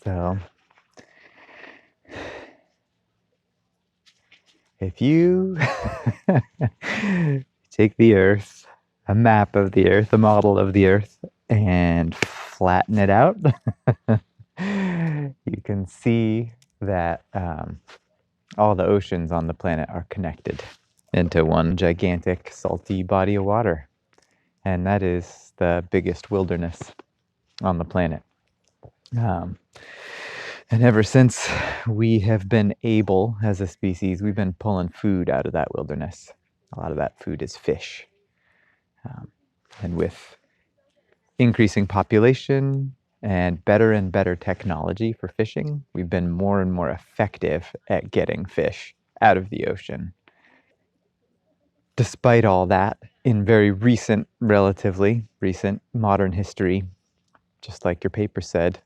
So if you take the Earth, a map of the Earth, a model of the Earth, and flatten it out, you can see that all the oceans on the planet are connected into one gigantic salty body of water. And that is the biggest wilderness on the planet. And ever since we have been able, as a species, we've been pulling food out of that wilderness. A lot of that food is fish. And with increasing population and better technology for fishing, we've been more and more effective at getting fish out of the ocean. Despite all that, in very recent, relatively recent modern history, just like your paper said,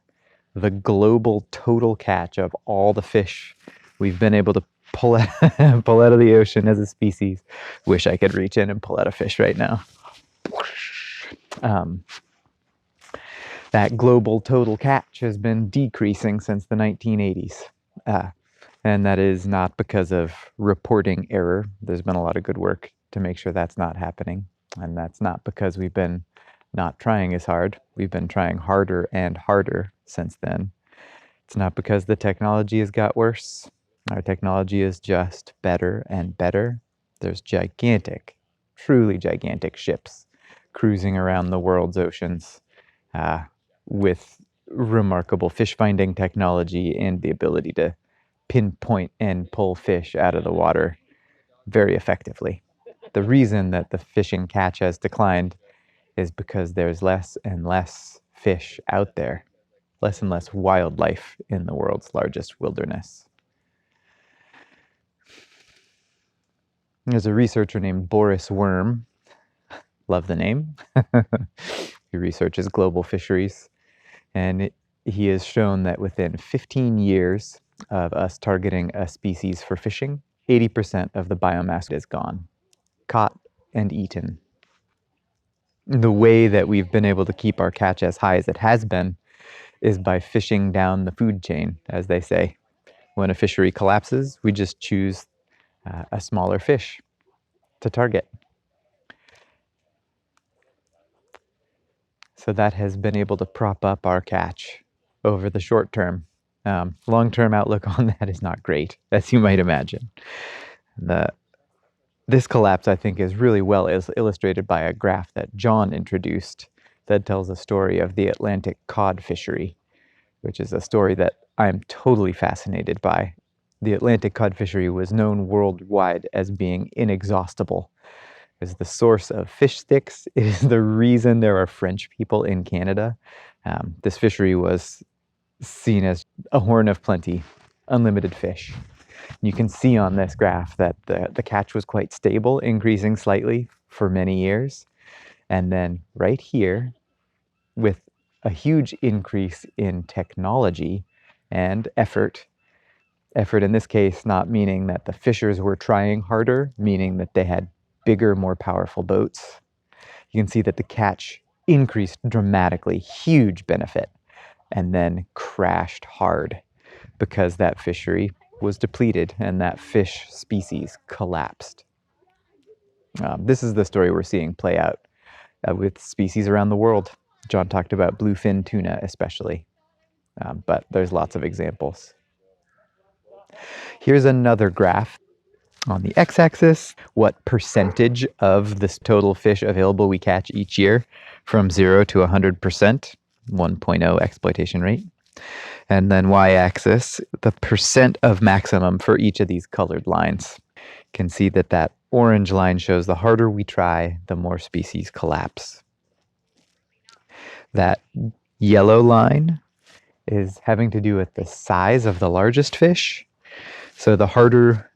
the global total catch of all the fish we've been able to pull out, pull out of the ocean as a species. Wish I could reach in and pull out a fish right now. That global total catch has been decreasing since the 1980s. And that is not because of reporting error. There's been a lot of good work to make sure that's not happening. And that's not because we've been not trying as hard. We've been trying harder and harder since then. It's not because the technology has got worse. Our technology is just better and better. There's gigantic, truly gigantic ships cruising around the world's oceans with remarkable fish finding technology and the ability to pinpoint and pull fish out of the water very effectively. The reason that the fishing catch has declined is because there's less and less fish out there, less and less wildlife in the world's largest wilderness. There's a researcher named Boris Worm. Love the name. He researches global fisheries, and he has shown that within 15 years of us targeting a species for fishing, 80% of the biomass is gone, caught and eaten. The way that we've been able to keep our catch as high as it has been is by fishing down the food chain, as they say. When a fishery collapses, we just choose a smaller fish to target. So that has been able to prop up our catch over the short term. Long-term outlook on that is not great, as you might imagine. This collapse, I think, is really well illustrated by a graph that John introduced that tells a story of the Atlantic cod fishery, which is a story that I'm totally fascinated by. The Atlantic cod fishery was known worldwide as being inexhaustible. It is the source of fish sticks. It is the reason there are French people in Canada. This fishery was seen as a horn of plenty, unlimited fish. You can see on this graph that the catch was quite stable, increasing slightly for many years. And then right here, with a huge increase in technology and effort in this case not meaning that the fishers were trying harder, meaning that they had bigger, more powerful boats, you can see that the catch increased dramatically, huge benefit, and then crashed hard because that fishery was depleted and that fish species collapsed. This is the story we're seeing play out with species around the world. John talked about bluefin tuna especially, but there's lots of examples. Here's another graph. On the x-axis, what percentage of this total fish available we catch each year from 0 to 100%, 1.0 exploitation rate. And then y-axis, the percent of maximum for each of these colored lines. You can see that that orange line shows the harder we try, the more species collapse. That yellow line is having to do with the size of the largest fish. So the harder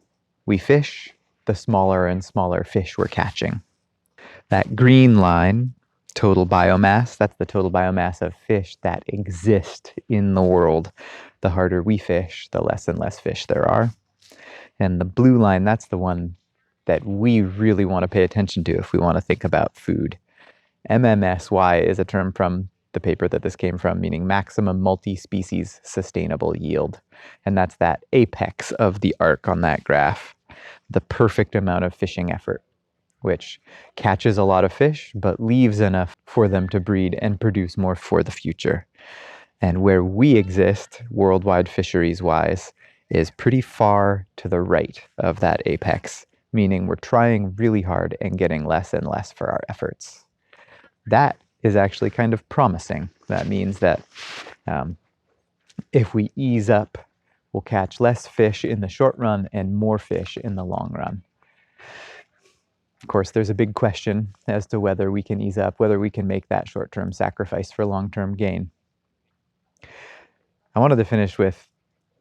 we fish, the smaller and smaller fish we're catching. That green line, total biomass, that's the total biomass of fish that exist in the world. The harder we fish, the less and less fish there are. And the blue line, that's the one that we really want to pay attention to if we want to think about food. MMSY is a term from the paper that this came from, meaning maximum multi-species sustainable yield. And that's that apex of the arc on that graph, the perfect amount of fishing effort, which catches a lot of fish, but leaves enough for them to breed and produce more for the future. And where we exist, worldwide fisheries-wise, is pretty far to the right of that apex, meaning we're trying really hard and getting less and less for our efforts. That is actually kind of promising. That means that if we ease up, we'll catch less fish in the short run and more fish in the long run. Of course, there's a big question as to whether we can ease up, whether we can make that short-term sacrifice for long-term gain. I wanted to finish with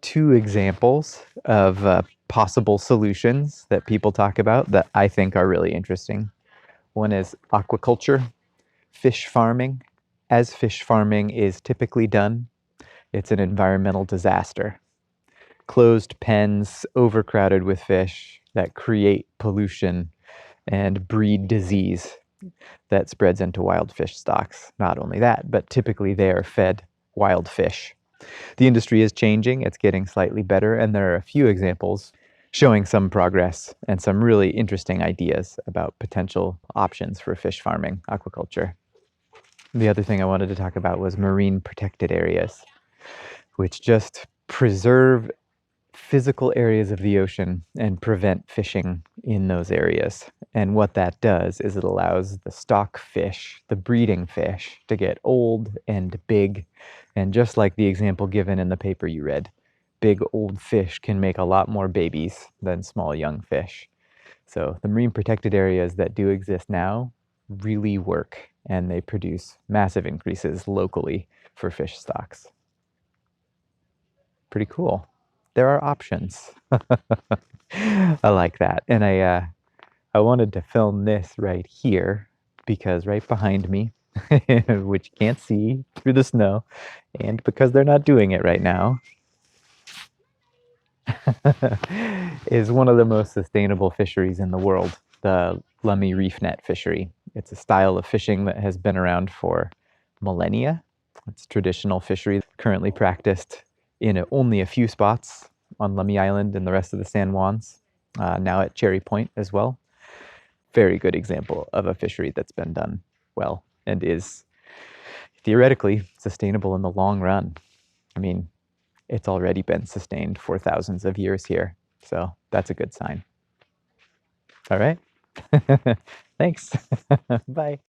two examples of possible solutions that people talk about that I think are really interesting. One is aquaculture, fish farming. As fish farming is typically done, it's an environmental disaster. Closed pens, overcrowded with fish that create pollution and breed disease that spreads into wild fish stocks. Not only that, but typically they are fed wild fish. The industry is changing, it's getting slightly better, and there are a few examples showing some progress and some really interesting ideas about potential options for fish farming, aquaculture. The other thing I wanted to talk about was marine protected areas, which just preserve physical areas of the ocean and prevent fishing in those areas. And what that does is it allows the stock fish, the breeding fish, to get old and big. And just like the example given in the paper you read, big old fish can make a lot more babies than small young fish. So the marine protected areas that do exist now really work, and they produce massive increases locally for fish stocks. Pretty cool. There are options. I like that. And I wanted to film this right here because right behind me, which you can't see through the snow, and because they're not doing it right now, is one of the most sustainable fisheries in the world, the Lummi reef net fishery. It's a style of fishing that has been around for millennia. It's traditional fishery currently practiced in only a few spots on Lummi Island and the rest of the San Juans, now at Cherry Point as well. Very good example of a fishery that's been done well and is theoretically sustainable in the long run. I mean, it's already been sustained for thousands of years here, so that's a good sign. All right. Thanks. Bye.